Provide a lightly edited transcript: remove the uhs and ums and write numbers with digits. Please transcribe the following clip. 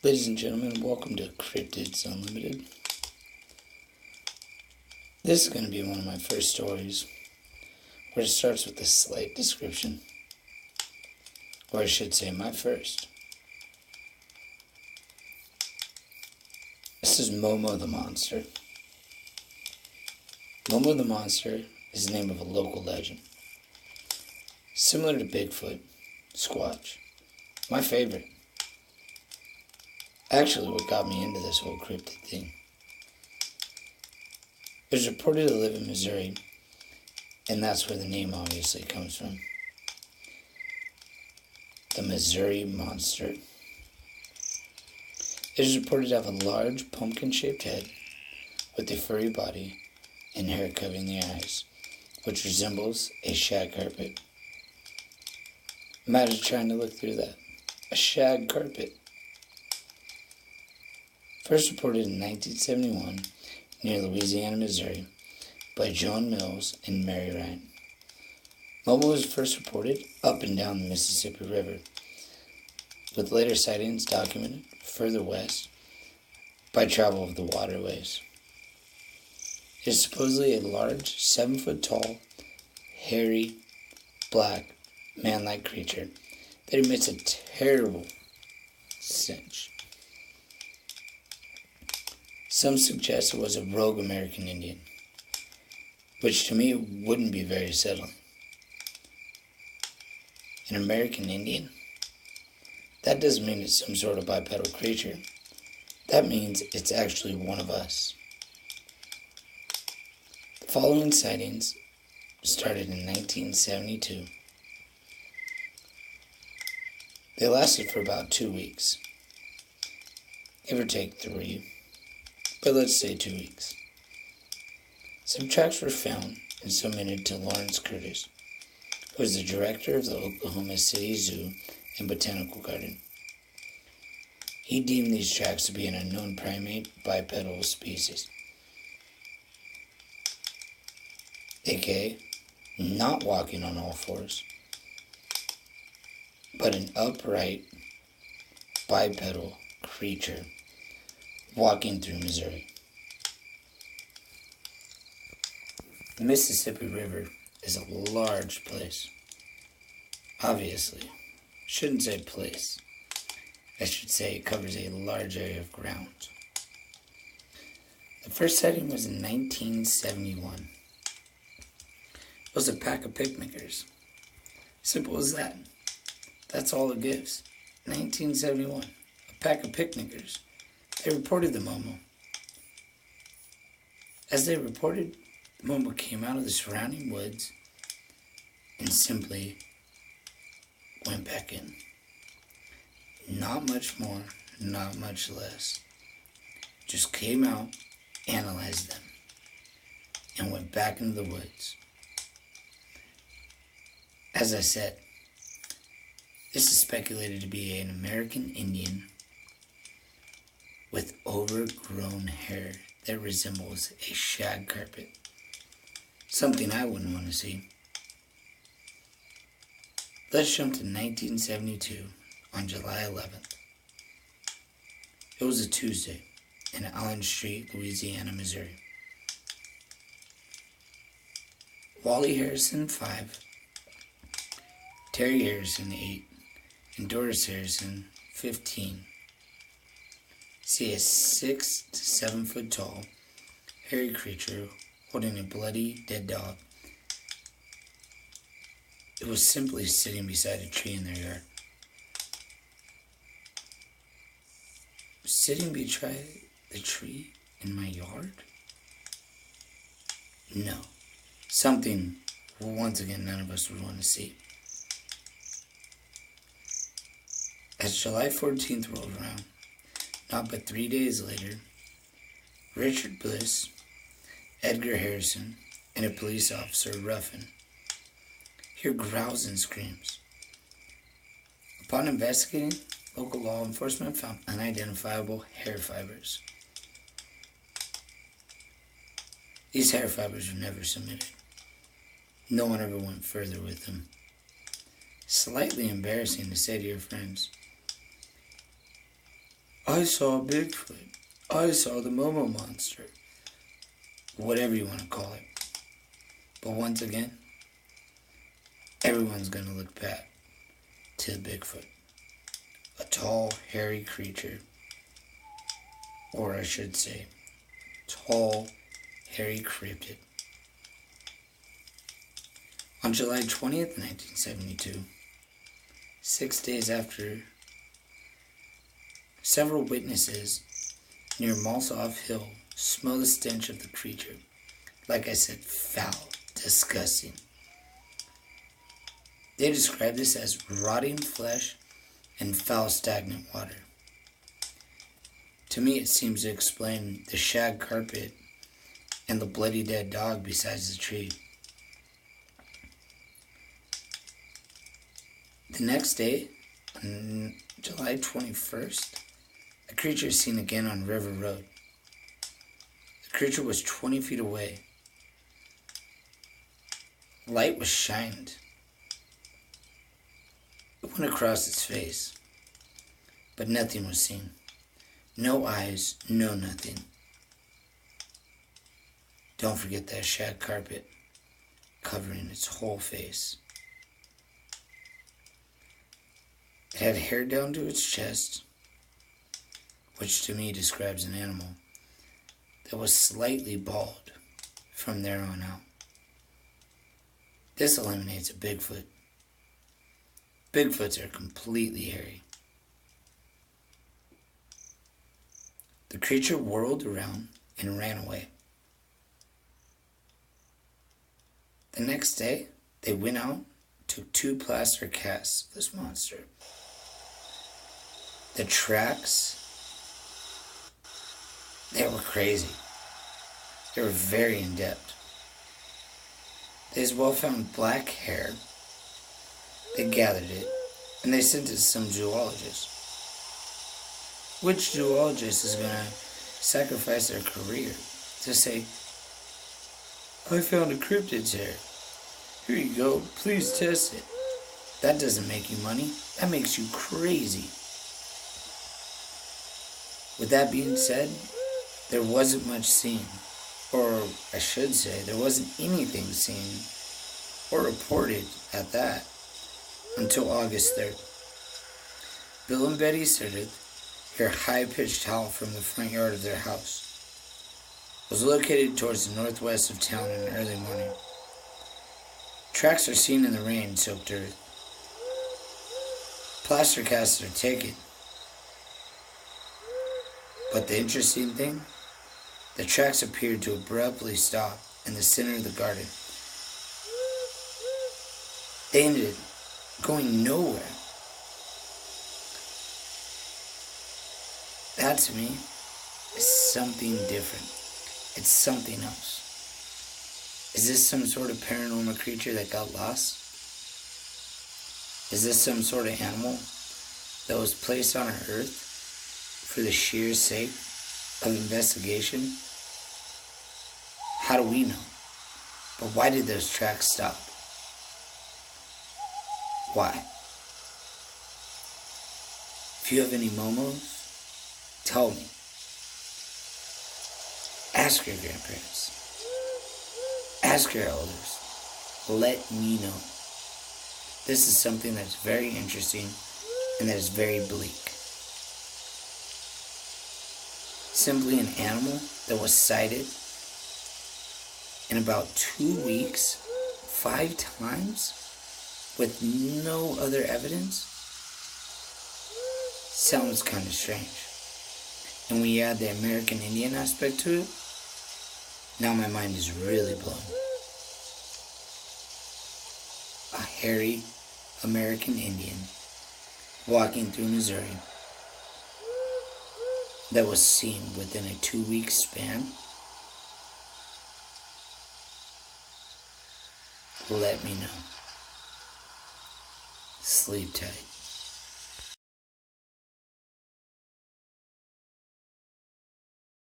Ladies and gentlemen, welcome to Cryptids Unlimited. This is going to be one of my first stories, where it starts with a slight description. Or I should say, my first. This is Momo the Monster. Momo the Monster is the name of a local legend. Similar to Bigfoot, Squatch. My favorite. Actually, what got me into this whole cryptid thing. It was reported to live in Missouri, and that's where the name obviously comes from. The Missouri Monster. It is reported to have a large pumpkin-shaped head with a furry body and hair covering the eyes, which resembles a shag carpet. Imagine trying to look through that. A shag carpet. First reported in 1971 near Louisiana, Missouri by Joan Mills and Mary Ryan. Momo was first reported up and down the Mississippi River, with later sightings documented further west by travel of the waterways. It is supposedly a large, 7-foot tall, hairy, black, man-like creature that emits a terrible stench. Some suggest it was a rogue American Indian, which to me wouldn't be very settling. An American Indian? That doesn't mean it's some sort of bipedal creature. That means it's actually one of us. The following sightings started in 1972. They lasted for about 2 weeks. Give or take 3. But let's say 2 weeks. Some tracks were found and submitted to Lawrence Curtis, who was the director of the Oklahoma City Zoo and Botanical Garden. He deemed these tracks to be an unknown primate bipedal species, aka not walking on all fours, but an upright bipedal creature walking through Missouri. The Mississippi River is a large place. Obviously, shouldn't say place. I should say it covers a large area of ground. The first sighting was in 1971. It was a pack of picnickers. Simple as that. That's all it gives. 1971. A pack of picnickers. They reported the Momo. As they reported, the Momo came out of the surrounding woods and simply went back in. Not much more, not much less. Just came out, analyzed them, and went back into the woods. As I said, this is speculated to be an American Indian with overgrown hair that resembles a shag carpet. Something I wouldn't want to see. Let's jump to 1972 on July 11th. It was a Tuesday in Allen Street, Louisiana, Missouri. Wally Harrison, 5, Terry Harrison, 8, and Doris Harrison, 15. See a 6 to 7 foot tall, hairy creature holding a bloody, dead dog. It was simply sitting beside a tree in their yard. Sitting beside the tree in my yard? No. Something, once again, none of us would want to see. As July 14th rolled around, not but 3 days later, Richard Bliss, Edgar Harrison, and a police officer, Ruffin, hear growls and screams. Upon investigating, local law enforcement found unidentifiable hair fibers. These hair fibers were never submitted. No one ever went further with them. Slightly embarrassing to say to your friends. I saw Bigfoot. I saw the Momo monster. Whatever you want to call it. But once again, everyone's going to look back to Bigfoot. A tall, hairy creature. Or I should say, tall, hairy cryptid. On July 20th, 1972, 6 days after, several witnesses near Malsoff Hill smell the stench of the creature. Like I said, foul, disgusting. They describe this as rotting flesh and foul stagnant water. To me, it seems to explain the shag carpet and the bloody dead dog beside the tree. The next day, on July 21st, a creature is seen again on River Road. The creature was 20 feet away. Light was shined. It went across its face, but nothing was seen. No eyes, no nothing. Don't forget that shag carpet covering its whole face. It had hair down to its chest, which to me describes an animal that was slightly bald from there on out. This eliminates a Bigfoot. Bigfoots are completely hairy. The creature whirled around and ran away. The next day, they went out, took 2 plaster casts of this monster. The tracks, they were crazy. They were very in-depth. They as well found black hair. They gathered it, and they sent it to some zoologist. Which zoologist is going to sacrifice their career to say, I found a cryptid's hair. Here you go, please test it. That doesn't make you money. That makes you crazy. With that being said, there wasn't much seen. Or I should say, there wasn't anything seen or reported at that until August 3rd. Bill and Betty started hear a high-pitched howl from the front yard of their house. It was located towards the northwest of town in the early morning. Tracks are seen in the rain-soaked earth. Plaster casts are taken. But the interesting thing, the tracks appeared to abruptly stop in the center of the garden. They ended going nowhere. That to me is something different. It's something else. Is this some sort of paranormal creature that got lost? Is this some sort of animal that was placed on our earth for the sheer sake of investigation? How do we know? But why did those tracks stop? Why? If you have any Momos, tell me. Ask your grandparents. Ask your elders. Let me know. This is something that's very interesting and that is very bleak. Simply an animal that was sighted in about 2 weeks, 5 times, with no other evidence, sounds kind of strange. And when you add the American Indian aspect to it, now my mind is really blown. A hairy American Indian walking through Missouri that was seen within a 2-week span. Let me know. Sleep tight.